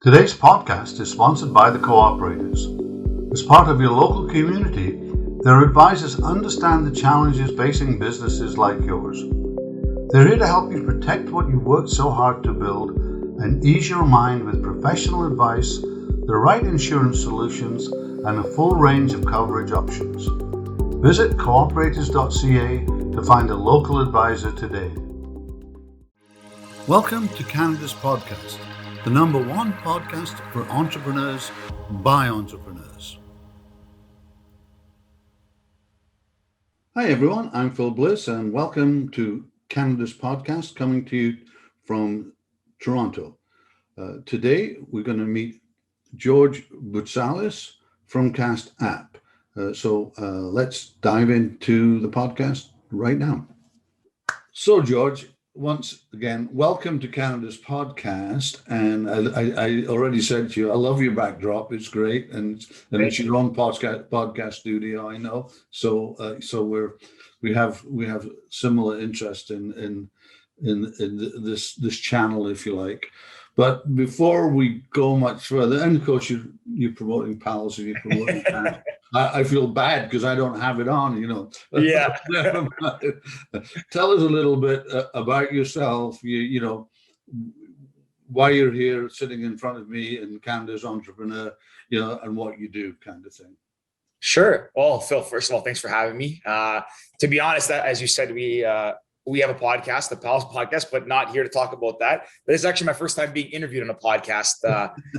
Today's podcast is sponsored by the Cooperators. As part of your local community, their advisors understand the challenges facing businesses like yours. They're here to help you protect what you've worked so hard to build and ease your mind with professional advice, the right insurance solutions, and a full range of coverage options. Visit cooperators.ca to find a local advisor today. Welcome to Canada's podcast, the #1 podcast for entrepreneurs by entrepreneurs. Hi everyone, I'm Phil Bliss and welcome to Canada's podcast coming to you from Toronto. Today we're going to meet George Boutsalis from Cast App. So let's dive into the podcast right now. So George, once again, welcome to Canada's podcast. And I already said to you, I love your backdrop. It's great, and it's your own podcast studio. I know. So we have similar interest in this channel, if you like. But before we go much further, and of course you're promoting pals and you're promoting that. I feel bad because I don't have it on, you know. Yeah. Tell us a little bit about yourself, you know, why you're here sitting in front of me and Canada's entrepreneur, you know, and what you do, kind of thing. Sure. Well, Phil, first of all, thanks for having me. To be honest, as you said, we have a podcast, the Pals podcast, but not here to talk about that. But it's actually my first time being interviewed on a podcast,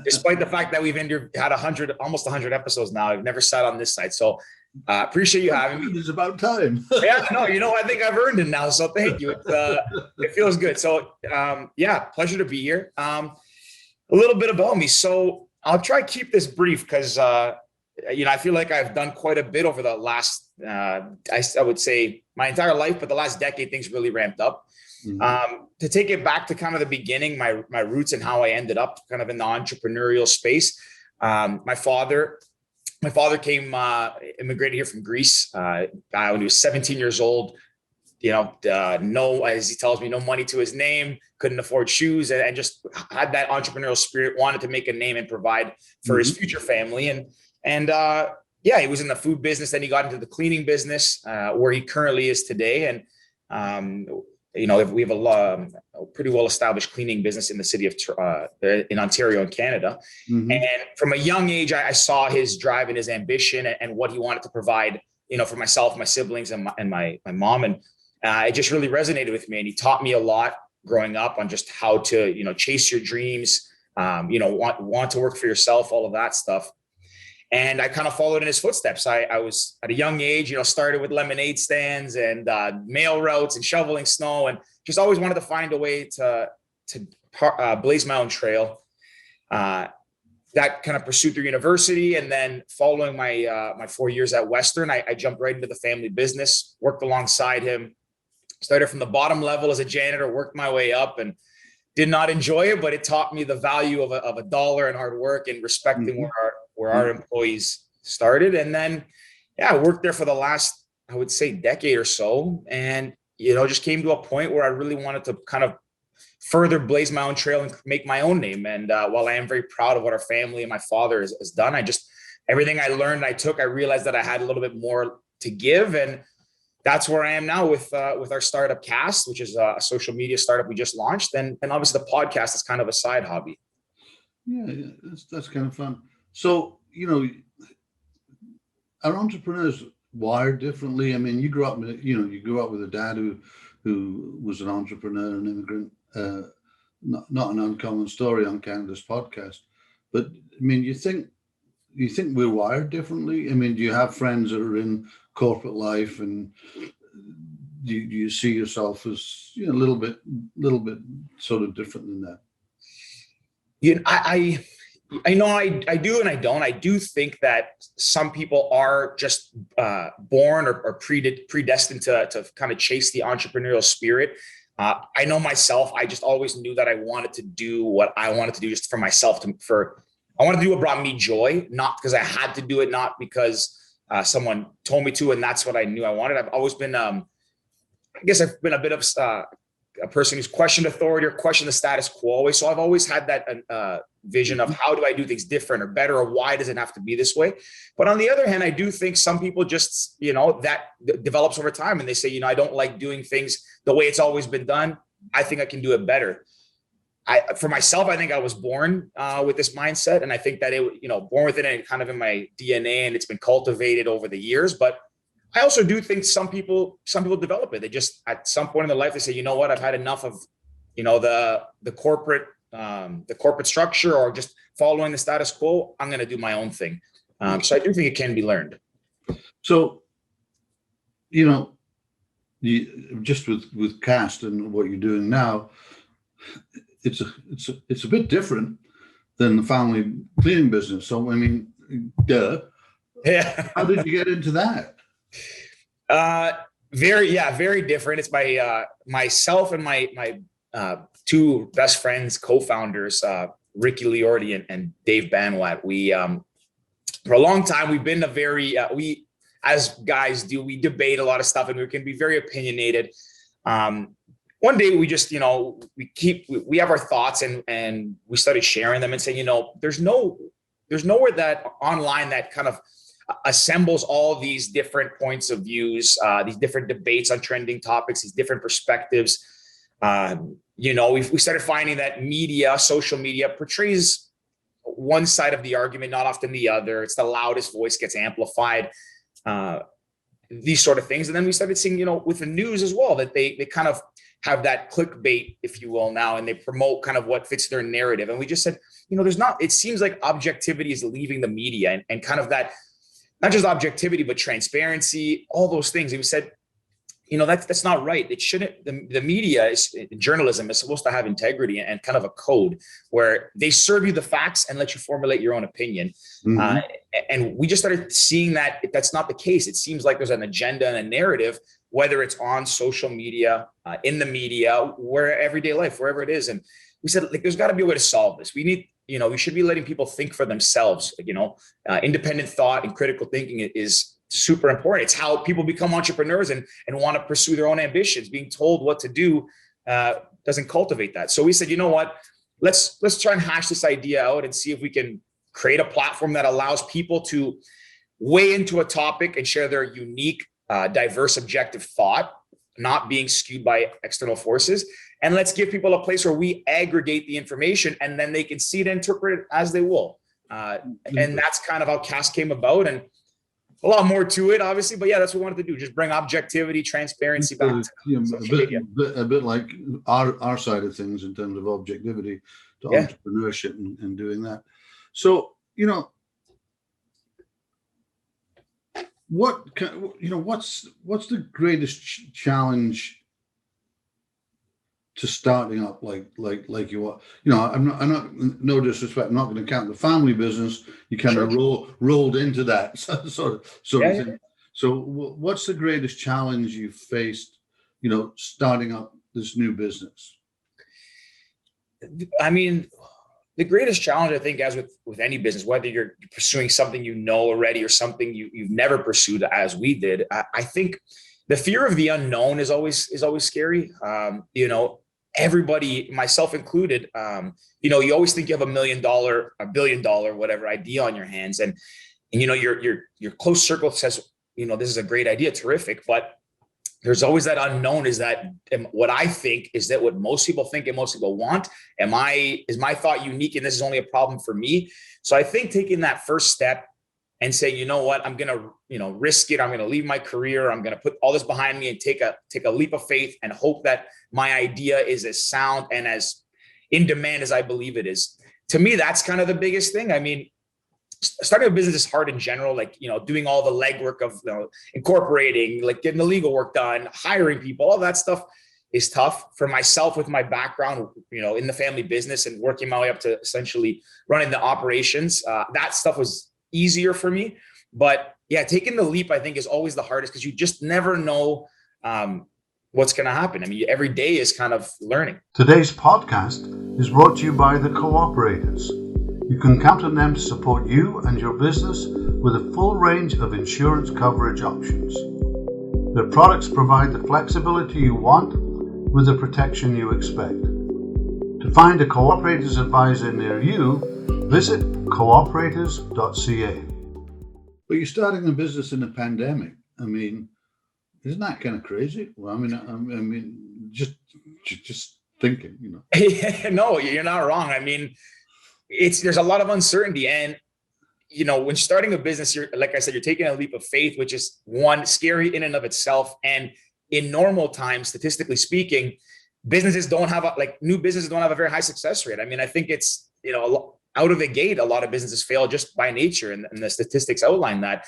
despite the fact that we've had almost 100 episodes now. I've never sat on this side. So appreciate you having me. It's about time. Yeah, no, I think I've earned it now. So thank you. It feels good. So pleasure to be here. A little bit about me. So I'll try to keep this brief because, I feel like I've done quite a bit over the last, I would say my entire life, but the last decade, things really ramped up. Mm-hmm. To take it back to kind of the beginning, my roots and how I ended up kind of in the entrepreneurial space. My father came, immigrated here from Greece when he was 17 years old. No, as he tells me, no money to his name, couldn't afford shoes, and just had that entrepreneurial spirit, wanted to make a name and provide for his future family. And he was in the food business. Then he got into the cleaning business, where he currently is today. And, we have a pretty well-established cleaning business in the city of in Ontario, in Canada. Mm-hmm. And from a young age, I saw his drive and his ambition and what he wanted to provide, for myself, my siblings, and my mom. And it just really resonated with me. And he taught me a lot growing up on just how to, chase your dreams, want to work for yourself, all of that stuff. And I kind of followed in his footsteps. I was at a young age, started with lemonade stands and mail routes and shoveling snow, and just always wanted to find a way to blaze my own trail. That kind of pursued through university, and then following my 4 years at Western, I jumped right into the family business, worked alongside him, started from the bottom level as a janitor, worked my way up, and did not enjoy it, but it taught me the value of a dollar and hard work and respecting where our employees started. And then, I worked there for the last, I would say, decade or so. And, just came to a point where I really wanted to kind of further blaze my own trail and make my own name. And while I am very proud of what our family and my father has done, everything I learned, I realized that I had a little bit more to give. And that's where I am now with our startup Cast, which is a social media startup we just launched. And obviously the podcast is kind of a side hobby. Yeah, that's kind of fun. So, are entrepreneurs wired differently? I mean, you grew up with a dad who was an entrepreneur, an immigrant, not an uncommon story on Canada's podcast. But I mean, you think we're wired differently? I mean, do you have friends that are in corporate life, and do you see yourself as a little bit sort of different than that? I know I do and I don't. I do think that some people are just born or predestined to kind of chase the entrepreneurial spirit. I know myself, I just always knew that I wanted to do what I wanted to do just for myself. I wanted to do what brought me joy, not because I had to do it, not because someone told me to, and that's what I knew I wanted. I've always been, I've been a bit of a person who's questioned authority or questioned the status quo. So I've always had that vision of how do I do things different or better, or why does it have to be this way? But on the other hand, I do think some people just, that develops over time and they say, I don't like doing things the way it's always been done. I think I can do it better. For myself, I think I was born with this mindset, and I think that born with it and kind of in my DNA, and it's been cultivated over the years. But I also do think some people develop it. They just, at some point in their life, they say, you know what, I've had enough of, the corporate structure or just following the status quo. I'm going to do my own thing. So I do think it can be learned. So, just with Cast and what you're doing now, it's a bit different than the family cleaning business. So, I mean, duh. Yeah. How did you get into that? Very different. It's myself and my two best friends, co-founders, Ricky Liordi and Dave Banwat. We, for a long time, we've been we, as guys do, we debate a lot of stuff and we can be very opinionated. One day we just, we have our thoughts and we started sharing them and saying, there's nowhere that online that kind of assembles all these different points of views, these different debates on trending topics, these different perspectives. We started finding that social media portrays one side of the argument, not often the other. It's the loudest voice gets amplified, these sort of things. And then we started seeing, with the news as well, that they kind of have that clickbait, if you will, now, and they promote kind of what fits their narrative. And we just said, it seems like objectivity is leaving the media and kind of that, not just objectivity, but transparency, all those things. And we said, that's not right. It shouldn't, the media journalism is supposed to have integrity and kind of a code where they serve you the facts and let you formulate your own opinion. Mm-hmm. And we just started seeing that that's not the case. It seems like there's an agenda and a narrative, whether it's on social media, in the media, everyday life, wherever it is. And we said, there's got to be a way to solve this. We need, we should be letting people think for themselves. Independent thought and critical thinking is super important. It's how people become entrepreneurs and want to pursue their own ambitions. Being told what to do doesn't cultivate that. So we said, you know what, let's try and hash this idea out and see if we can create a platform that allows people to weigh into a topic and share their unique, diverse, objective thought, not being skewed by external forces. And let's give people a place where we aggregate the information and then they can see it and interpret it as they will. And that's kind of how Cast came about, and a lot more to it, obviously. But yeah, that's what we wanted to do. Just bring objectivity, transparency back to a bit like our side of things in terms of objectivity to entrepreneurship and doing that. So, what's the greatest challenge to starting up like you are? I'm not, no disrespect, I'm not going to count the family business. You kind of rolled into that sort of thing. So what's the greatest challenge you faced, starting up this new business? I mean, the greatest challenge, I think, as with any business, whether you're pursuing something already or something you've never pursued, as we did, I think the fear of the unknown is always scary. Everybody, myself included, you always think you have $1 million, $1 billion, whatever idea on your hands, and your close circle says, this is a great idea, terrific, but there's always that unknown. Is that what I think? Is that what most people think and most people want? Is my thought unique and this is only a problem for me? So I think taking that first step and saying, you know what, I'm going to, risk it. I'm going to leave my career. I'm going to put all this behind me and take a leap of faith and hope that my idea is as sound and as in demand as I believe it is. To me, that's kind of the biggest thing. I mean, starting a business is hard in general, doing all the legwork of incorporating, getting the legal work done, hiring people, all that stuff is tough. For myself, with my background, in the family business and working my way up to essentially running the operations, that stuff was easier for me. But yeah, taking the leap, I think, is always the hardest because you just never know what's going to happen. I mean, every day is kind of learning. Today's podcast is brought to you by the Cooperators. You can count on them to support you and your business with a full range of insurance coverage options. Their products provide the flexibility you want with the protection you expect. To find a Cooperators advisor near you, visit cooperators.ca. But you're starting a business in a pandemic. I mean, isn't that kind of crazy? Well, just thinking, No, you're not wrong. I mean, there's a lot of uncertainty, and when starting a business, you're, like I said, you're taking a leap of faith, which is one, scary in and of itself. And in normal times, statistically speaking, businesses don't have new businesses don't have a very high success rate. I mean, I think it's, out of the gate, a lot of businesses fail just by nature, and the statistics outline that.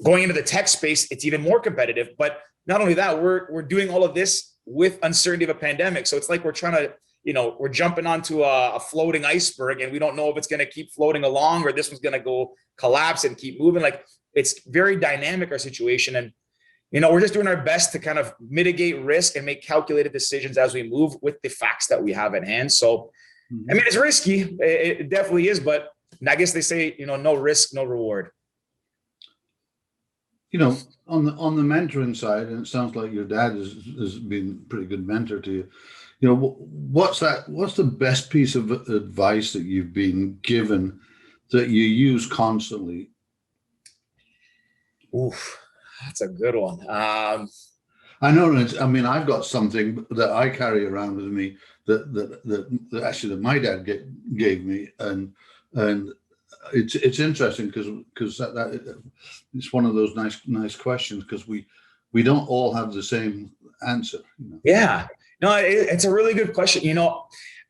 Going into the tech space, it's even more competitive. But not only that, we're doing all of this with uncertainty of a pandemic. So it's like we're trying to, we're jumping onto a floating iceberg, and we don't know if it's going to keep floating along or this one's going to go collapse and keep moving. Like, it's very dynamic, our situation. And, we're just doing our best to kind of mitigate risk and make calculated decisions as we move with the facts that we have at hand. So, I mean, it's risky. It definitely is. But I guess they say, no risk, no reward. On the mentoring side, and it sounds like your dad has been a pretty good mentor to you. What's the best piece of advice that you've been given that you use constantly? Oof, that's a good one. I know. I've got something that I carry around with me that actually that my dad gave me, and it's interesting because that it's one of those nice questions, because we don't all have the same answer. Yeah, no, it's a really good question.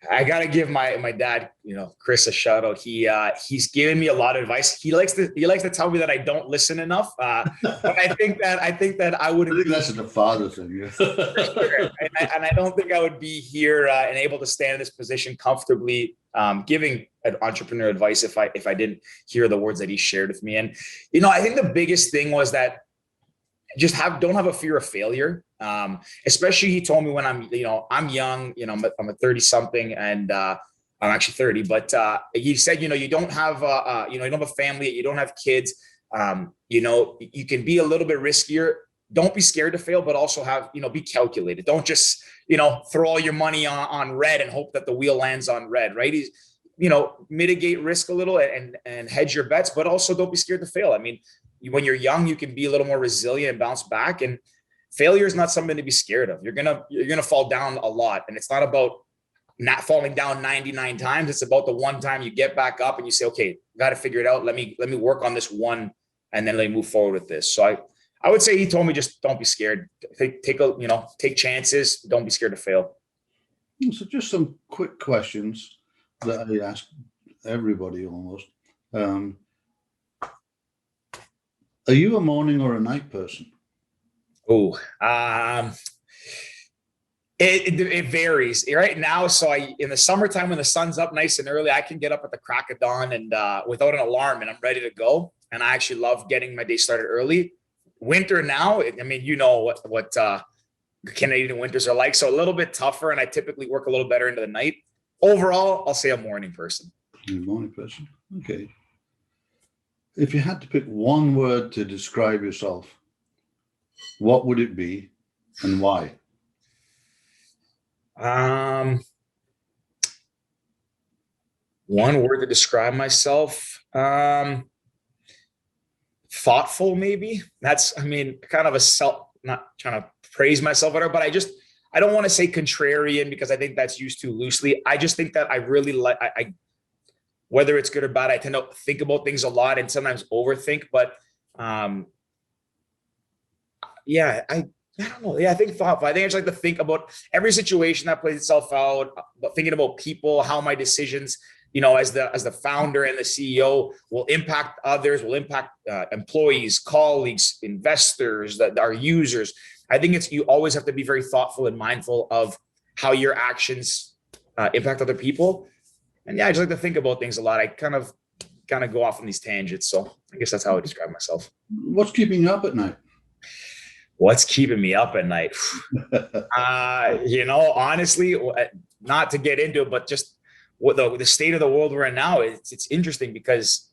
I gotta give my dad, Chris, a shout out. He's given me a lot of advice. He likes to tell me that I don't listen enough. But I think that I wouldn't. I think that's a father thing. Yeah. For sure. And I don't think I would be here and able to stand in this position comfortably, giving an entrepreneur advice if I didn't hear the words that he shared with me. And I think the biggest thing was that don't have a fear of failure. Especially, he told me when I'm young, I'm a 30 something, and I'm actually 30, but he said, you don't have you don't have a family, you don't have kids. You can be a little bit riskier. Don't be scared to fail, but also be calculated. Don't just, throw all your money on red and hope that the wheel lands on red, right? Mitigate risk a little and hedge your bets, but also don't be scared to fail. I mean, when you're young, you can be a little more resilient and bounce back, and failure is not something to be scared of. You're going to fall down a lot, and it's not about not falling down 99 times. It's about the one time you get back up and you say, okay, got to figure it out. Let me work on this one, and then let me move forward with this. So I would say he told me, just don't be scared. Take chances. Don't be scared to fail. So just some quick questions that I ask everybody almost. Are you a morning or a night person? Oh, it varies right now. So in the summertime, when the sun's up nice and early, I can get up at the crack of dawn and without an alarm, and I'm ready to go. And I actually love getting my day started early. Winter now, what Canadian winters are like. So a little bit tougher, and I typically work a little better into the night. Overall, I'll say a morning person. You're a morning person. Okay. If you had to pick one word to describe yourself, what would it be and why? One word to describe myself. Thoughtful, maybe. That's, kind of not trying to praise myself, whatever, but I don't want to say contrarian, because I think that's used too loosely. I just think that I really whether it's good or bad, I tend to think about things a lot and sometimes overthink, but I don't know. Yeah, I think thoughtful. I think I just like to think about every situation that plays itself out, but thinking about people, how my decisions, as the founder and the CEO will impact others, will impact employees, colleagues, investors, our users. I think you always have to be very thoughtful and mindful of how your actions impact other people. And yeah, I just like to think about things a lot. I kind of go off on these tangents. So I guess that's how I describe myself. What's keeping you up at night? What's keeping me up at night? Honestly, not to get into it, but just what the state of the world we're in now, it's interesting because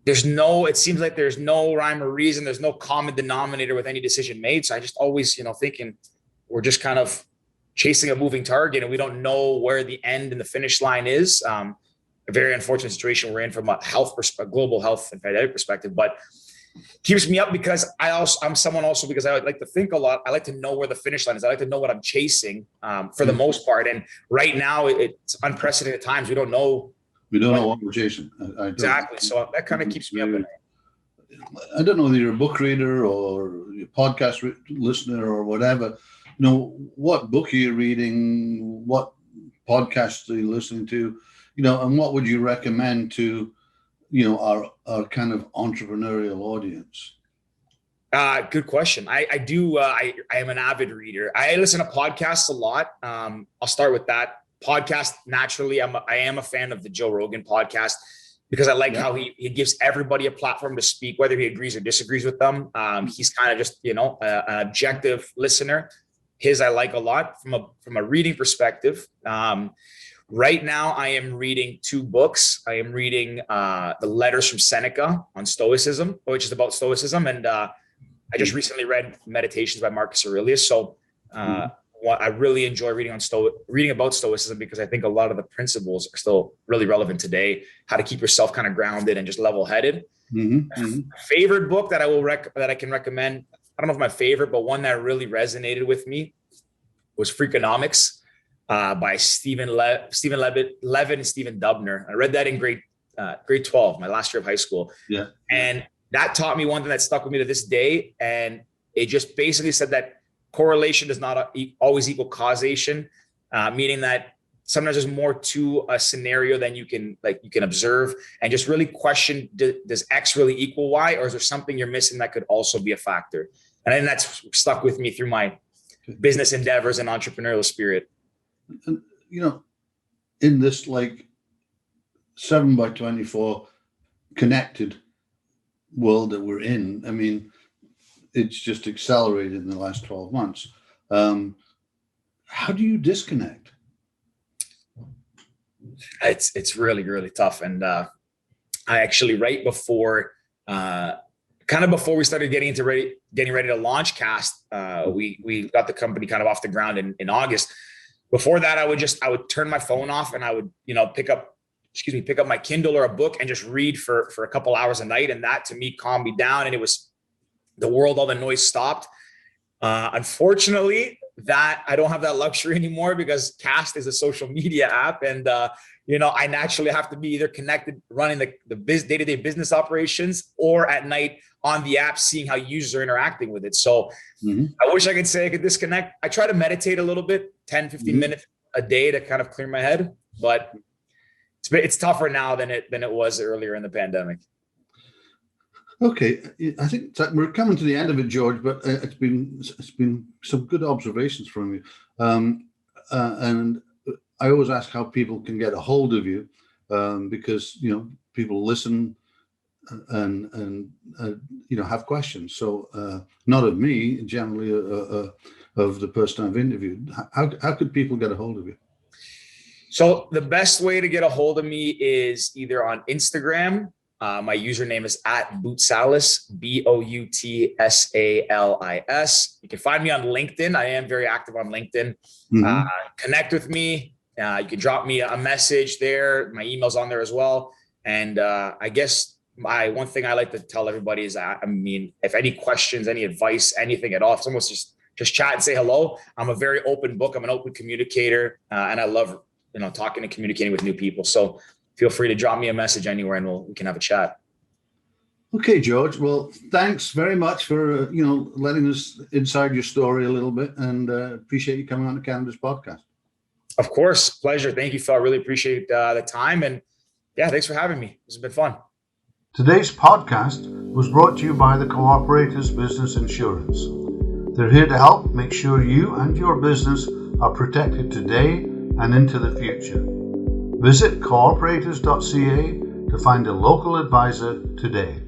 it seems like there's no rhyme or reason. There's no common denominator with any decision made. So I just always, thinking we're just kind of chasing a moving target and we don't know where the end and the finish line is. A very unfortunate situation we're in from a global health and pandemic perspective, but keeps me up because I'm someone also because I like to think a lot. I like to know where the finish line is. I like to know what I'm chasing for the most part. And right now it's unprecedented times. We don't know. We don't know what we're chasing. Exactly. So that kind of keeps me up at night. I don't know whether you're a book reader or a podcast listener or whatever. What book are you reading? What podcasts are you listening to? And what would you recommend to, our kind of entrepreneurial audience? Good question. I am an avid reader. I listen to podcasts a lot. I'll start with that podcast. Naturally, I am a fan of the Joe Rogan podcast because I like how he gives everybody a platform to speak, whether he agrees or disagrees with them. He's kind of just, an objective listener. His I like a lot from a reading perspective. Right now, I am reading 2 books. I am reading the Letters from Seneca on Stoicism, which is about Stoicism, and I just recently read Meditations by Marcus Aurelius. So I really enjoy reading about Stoicism because I think a lot of the principles are still really relevant today. How to keep yourself kind of grounded and just level-headed. Favorite book that I can recommend. I don't know if my favorite, but one that really resonated with me was Freakonomics by Stephen Levitt and Stephen Dubner. I read that in grade 12, my last year of high school. Yeah. And that taught me one thing that stuck with me to this day. And it just basically said that correlation does not always equal causation, meaning that sometimes there's more to a scenario than you can observe, and just really question, does X really equal Y, or is there something you're missing that could also be a factor? And then that's stuck with me through my business endeavors and entrepreneurial spirit. And, in this 7x24 connected world that we're in, I mean, it's just accelerated in the last 12 months. How do you disconnect? It's really, really tough. And I actually, right before, before we started getting ready to launch Cast, we got the company kind of off the ground in August. Before that, I would turn my phone off and I would, pick up my Kindle or a book and just read for a couple hours a night. And that to me calmed me down. And it was the world, all the noise stopped. Unfortunately, that I don't have that luxury anymore because Cast is a social media app. And, I naturally have to be either connected running the day-to-day business operations or at night on the app, seeing how users are interacting with it. So I wish I could say I could disconnect. I try to meditate a little bit, 10, 15 minutes a day to kind of clear my head, but it's tougher now than it was earlier in the pandemic. Okay, I think we're coming to the end of it, George. But it's been some good observations from you, and I always ask how people can get a hold of you, because people listen and have questions. So not of me, generally of the person I've interviewed. How could people get a hold of you? So the best way to get a hold of me is either on Instagram. My username is @Boutsalis, BOUTSALIS. You can find me on LinkedIn. I am very active on LinkedIn. Connect with me. You can drop me a message there. My email's on there as well. And I guess one thing I like to tell everybody is that, if any questions, any advice, anything at all, if someone's just chat and say hello, I'm a very open book. I'm an open communicator, and I love talking and communicating with new people. So feel free to drop me a message anywhere and we can have a chat. Okay, George. Well, thanks very much for, letting us inside your story a little bit, and appreciate you coming on the Cannabis Podcast. Of course. Pleasure. Thank you, Phil. I really appreciate the time. And yeah, thanks for having me. This has been fun. Today's podcast was brought to you by the Cooperators Business Insurance. They're here to help make sure you and your business are protected today and into the future. Visit cooperators.ca to find a local advisor today.